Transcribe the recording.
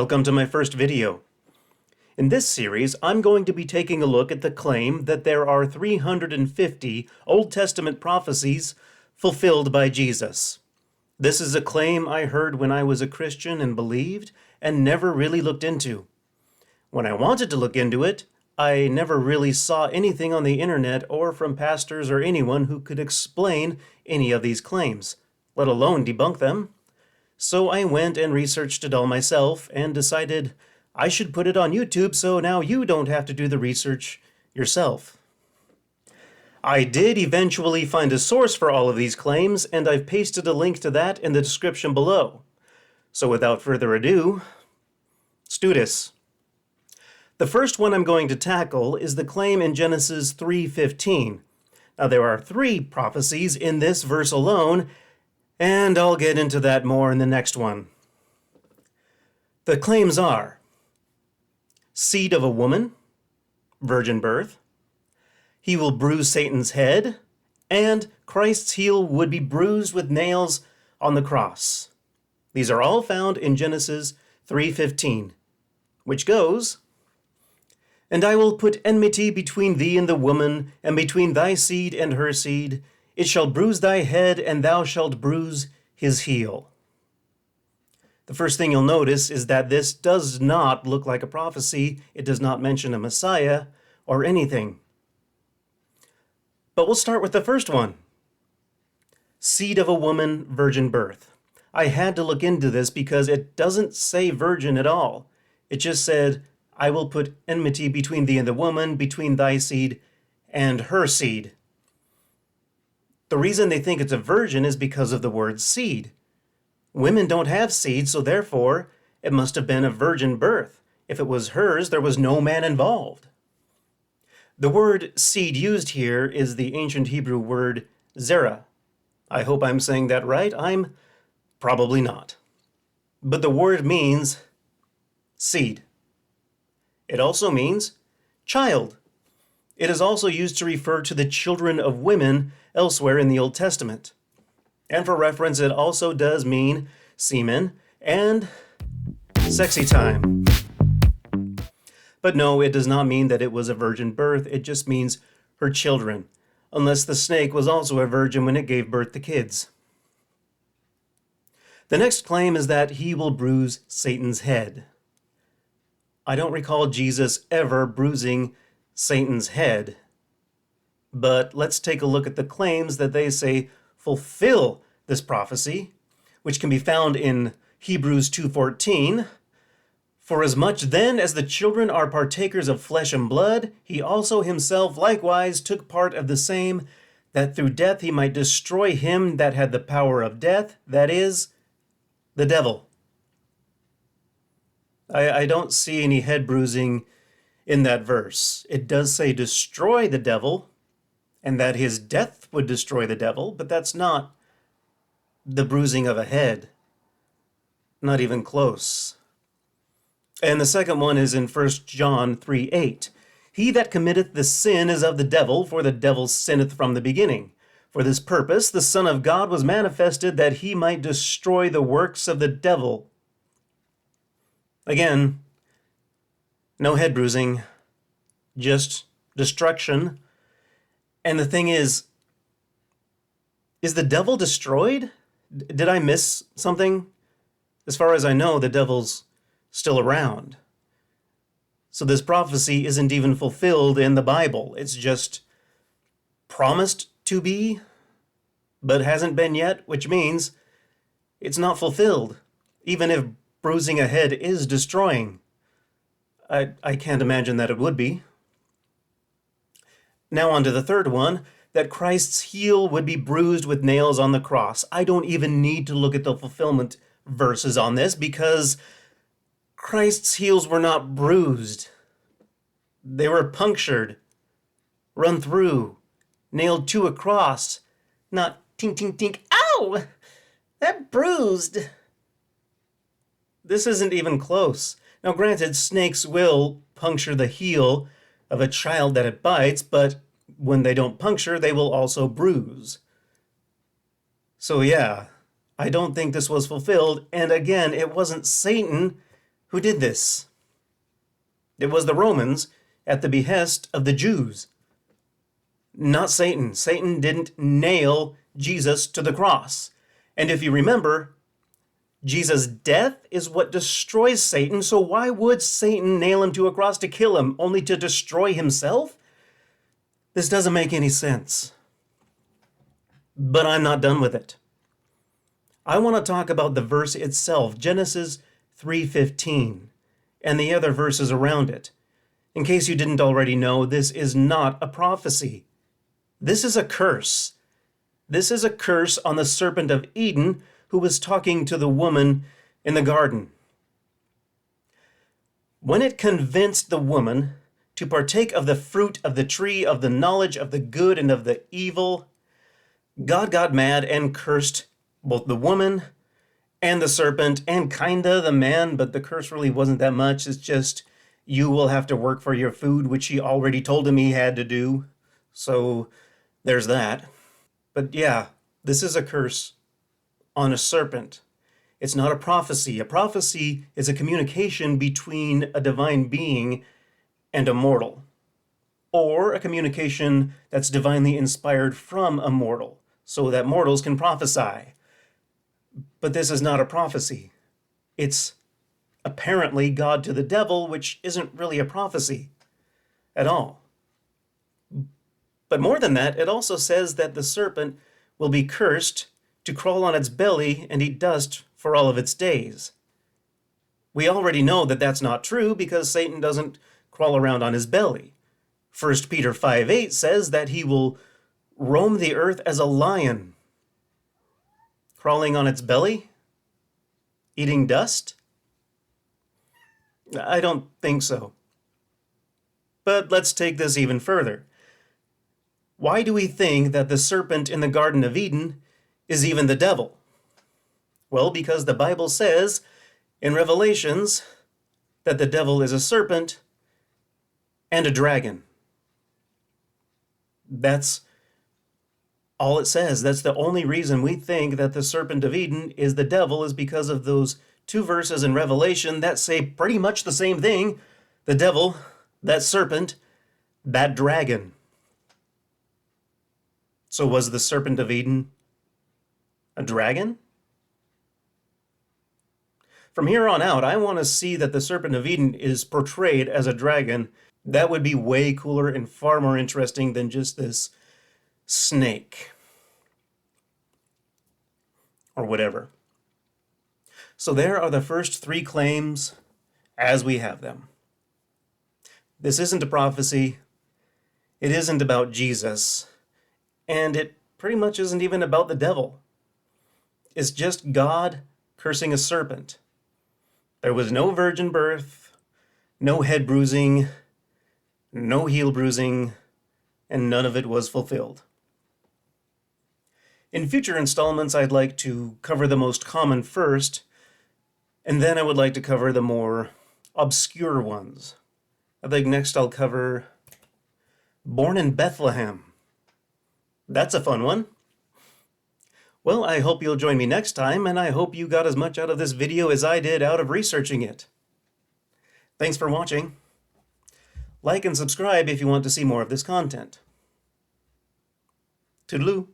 Welcome to my first video. In this series, I'm going to be taking a look at the claim that there are 350 Old Testament prophecies fulfilled by Jesus. This is a claim I heard when I was a Christian and believed, and never really looked into. When I wanted to look into it, I never really saw anything on the internet or from pastors or anyone who could explain any of these claims, let alone debunk them. So I went and researched it all myself and decided I should put it on YouTube so now you don't have to do the research yourself. I did eventually find a source for all of these claims, and I've pasted a link to that in the description below. So without further ado, let's do this. The first one I'm going to tackle is the claim in Genesis 3:15. Now there are 3 prophecies in this verse alone, and I'll get into that more in the next one. The claims are seed of a woman, virgin birth, he will bruise Satan's head, and Christ's heel would be bruised with nails on the cross. These are all found in Genesis 3:15, which goes, "And I will put enmity between thee and the woman, and between thy seed and her seed. It shall bruise thy head, and thou shalt bruise his heel." The first thing you'll notice is that this does not look like a prophecy. It does not mention a Messiah or anything. But we'll start with the first one. Seed of a woman, virgin birth. I had to look into this because it doesn't say virgin at all. It just said, "I will put enmity between thee and the woman, between thy seed and her seed." The reason they think it's a virgin is because of the word seed. Women don't have seed, so therefore it must have been a virgin birth. If it was hers, there was no man involved. The word seed used here is the ancient Hebrew word zerah. I hope I'm saying that right. I'm probably not. But the word means seed. It also means child. It is also used to refer to the children of women elsewhere in the Old Testament. And for reference, it also does mean semen and sexy time. But no, it does not mean that it was a virgin birth. It just means her children, unless the snake was also a virgin when it gave birth to kids. The next claim is that he will bruise Satan's head. I don't recall Jesus ever bruising Satan's head. But let's take a look at the claims that they say fulfill this prophecy, which can be found in Hebrews 2:14. "For as much then as the children are partakers of flesh and blood, he also himself likewise took part of the same, that through death he might destroy him that had the power of death, that is, the devil." I don't see any head bruising in that verse. It does say destroy the devil, and that his death would destroy the devil, but that's not the bruising of a head. Not even close. And the second one is in 1 John 3:8. "He that committeth the sin is of the devil, for the devil sinneth from the beginning. For this purpose the Son of God was manifested, that he might destroy the works of the devil." Again, no head bruising, just destruction. And the thing is the devil destroyed? Did I miss something? As far as I know, the devil's still around. So this prophecy isn't even fulfilled in the Bible. It's just promised to be, but hasn't been yet, which means it's not fulfilled, even if bruising a head is destroying. I can't imagine that it would be. Now on to the third one, that Christ's heel would be bruised with nails on the cross. I don't even need to look at the fulfillment verses on this because Christ's heels were not bruised. They were punctured, run through, nailed to a cross, not tink, tink, tink, ow, that bruised. This isn't even close. Now granted, snakes will puncture the heel of a child that it bites, but when they don't puncture, they will also bruise. So yeah, I don't think this was fulfilled, and again, it wasn't Satan Who did this? It was the Romans at the behest of the Jews. Not Satan. Satan didn't nail Jesus to the cross. And if you remember, Jesus' death is what destroys Satan, so why would Satan nail him to a cross to kill him, only to destroy himself? This doesn't make any sense. But I'm not done with it. I want to talk about the verse itself, Genesis 3:15, and the other verses around it. In case you didn't already know, this is not a prophecy. This is a curse. This is a curse on the serpent of Eden who was talking to the woman in the garden. When it convinced the woman to partake of the fruit of the tree of the knowledge of the good and of the evil, God got mad and cursed both the woman and the serpent and kinda the man, but the curse really wasn't that much. It's just, you will have to work for your food, which he already told him he had to do. So there's that. But yeah, this is a curse on a serpent. It's not a prophecy. A prophecy is a communication between a divine being and a mortal, or a communication that's divinely inspired from a mortal, so that mortals can prophesy. But this is not a prophecy. It's apparently God to the devil, which isn't really a prophecy at all. But more than that, it also says that the serpent will be cursed to crawl on its belly and eat dust for all of its days. We already know that that's not true because Satan doesn't crawl around on his belly. 1 Peter 5:8 says that he will roam the earth as a lion, crawling on its belly, eating dust. I don't think so. But let's take this even further. Why do we think that the serpent in the Garden of Eden is even the devil? Well, because the Bible says in Revelations that the devil is a serpent and a dragon. That's all it says. That's the only reason we think that the serpent of Eden is the devil, is because of those two verses in Revelation that say pretty much the same thing. The devil, that serpent, that dragon. So was the serpent of Eden a dragon? From here on out, I want to see that the serpent of Eden is portrayed as a dragon. That would be way cooler and far more interesting than just this snake. Or whatever. So there are the first three claims as we have them. This isn't a prophecy. It isn't about Jesus. And it pretty much isn't even about the devil. It's just God cursing a serpent. There was no virgin birth, no head bruising, no heel bruising, and none of it was fulfilled. In future installments, I'd like to cover the most common first, and then I would like to cover the more obscure ones. I think next I'll cover born in Bethlehem. That's a fun one. Well, I hope you'll join me next time, and I hope you got as much out of this video as I did out of researching it. Thanks for watching. Like and subscribe if you want to see more of this content. Toodaloo.